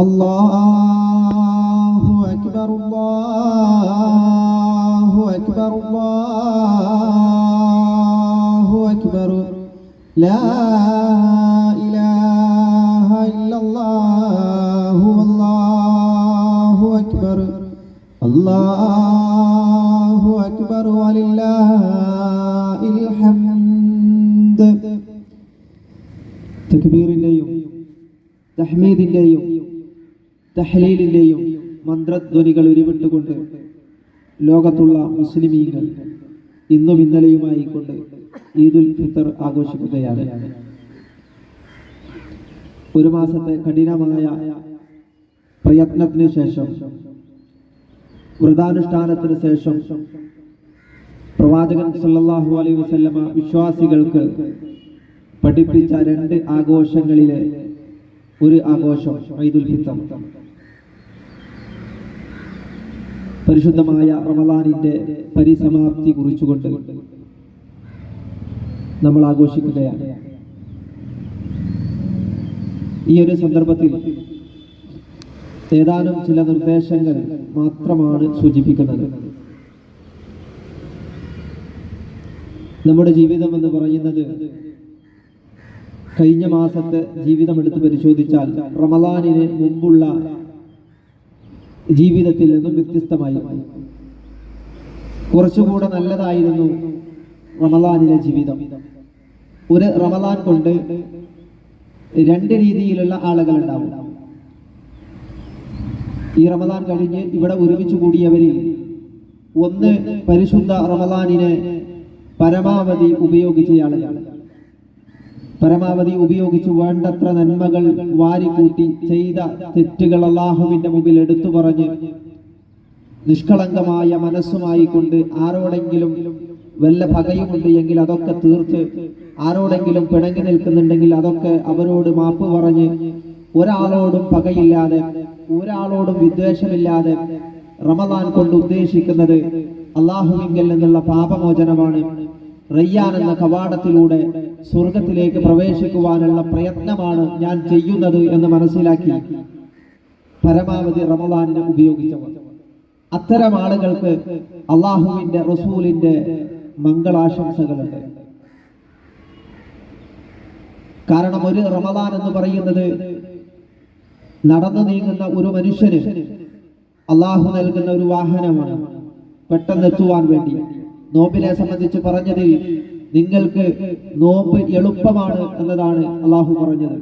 അല്ലാഹു അക്ബർ അല്ലാഹു അക്ബർ അല്ലാഹു അക്ബർ ലാ ഇലാഹ ഇല്ലല്ലാഹു അല്ലാഹു അക്ബർ അല്ലാഹു അക്ബർ വലില്ലാഹിൽ ഹംദ്. തക്ബീറിന്റെയും തഹ്മീദിന്റെയും തഹ്ലീലിന്റെയും മന്ത്രധ്വനികൾ ഉരുവിട്ടുകൊണ്ട് ലോകത്തുള്ള മുസ്ലിമീങ്ങൾ ഇന്നും ഇന്നലെയുമായി കൊണ്ട് ഈദുൽ ഫിത്തർ ആഘോഷിക്കുകയാണ്. ഒരു മാസത്തെ കഠിനമായ പ്രയത്നത്തിന് ശേഷം, വ്രതാനുഷ്ഠാനത്തിന് ശേഷം പ്രവാചകൻ സല്ലല്ലാഹു അലൈഹി വസല്ലമ വിശ്വാസികൾക്ക് പഠിപ്പിച്ച രണ്ട് ആഘോഷങ്ങളിലെ ഒരു ആഘോഷം ഈദുൽ ഫിത്തർ. പരിശുദ്ധമായ റമളാനിന്റെ പരിസമാപ്തി കുറിച്ചുകൊണ്ട് നമ്മൾ ആഘോഷിക്കുകയാണ്. ഈ ഒരു സന്ദർഭത്തിൽ ഏതാനും ചില നിർദ്ദേശങ്ങൾ മാത്രമാണ് സൂചിപ്പിക്കുന്നത്. നമ്മുടെ ജീവിതം എന്ന് പറയുന്നത് കഴിഞ്ഞ മാസത്തെ ജീവിതം എടുത്ത് പരിശോധിച്ചാൽ റമളാനിന് മുമ്പുള്ള ജീവിതത്തിൽ നിന്നും വ്യത്യസ്തമായി കുറച്ചുകൂടെ നല്ലതായിരുന്നു റമളാനിലെ ജീവിതം. ഒരു റമളാൻ കൊണ്ട് രണ്ട് രീതിയിലുള്ള ആളുകൾ ഉണ്ടാവും. ഈ റമളാൻ കഴിഞ്ഞ് ഇവിടെ ഒരുമിച്ച് കൂടിയവരിൽ ഒന്ന് പരിശുദ്ധ റമളാനിനെ പരമാവധി ഉപയോഗിച്ച ആളുകൾ, പരമാവധി ഉപയോഗിച്ച് വേണ്ടത്ര നന്മകൾ വാരിക്കൂട്ടി ചെയ്ത തെറ്റുകൾ അല്ലാഹുവിന്റെ മുമ്പിൽ എടുത്തു പറഞ്ഞ് നിഷ്കളങ്കമായ മനസ്സുമായി കൊണ്ട് ആരോടെങ്കിലും വല്ല പകയുമുണ്ട് എങ്കിൽ അതൊക്കെ തീർത്ത്, ആരോടെങ്കിലും പിണങ്ങി നിൽക്കുന്നുണ്ടെങ്കിൽ അതൊക്കെ അവരോട് മാപ്പ് പറഞ്ഞ് ഒരാളോടും പകയില്ലാതെ ഒരാളോടും വിദ്വേഷമില്ലാതെ റമളാൻ കൊണ്ട് ഉദ്ദേശിക്കുന്നത് അല്ലാഹുവിങ്കൽ നിന്നുള്ള പാപമോചനമാണ്. റയ്യാൻ എന്ന കവാടത്തിലൂടെ സ്വർഗത്തിലേക്ക് പ്രവേശിക്കുവാനുള്ള പ്രയത്നമാണ് ഞാൻ ചെയ്യുന്നത് എന്ന് മനസ്സിലാക്കി പരമാവധി റമളാനിനെ ഉപയോഗിച്ചവർ. അത്തരം ആളുകൾക്ക് അല്ലാഹുവിന്റെ റസൂലിന്റെ മംഗളാശംസകളുണ്ട്. കാരണം ഒരു റമളാൻ എന്ന് പറയുന്നത് നടന്നു നീങ്ങുന്ന ഒരു മനുഷ്യന് അല്ലാഹു നൽകുന്ന ഒരു വാഹനമാണ് പെട്ടെന്ന് എത്തുവാൻ വേണ്ടി. നോമ്പിനെ സംബന്ധിച്ച് പറഞ്ഞതിൽ നിങ്ങൾക്ക് നോമ്പ് എളുപ്പമാണ് എന്നതാണ് അല്ലാഹു പറഞ്ഞത്.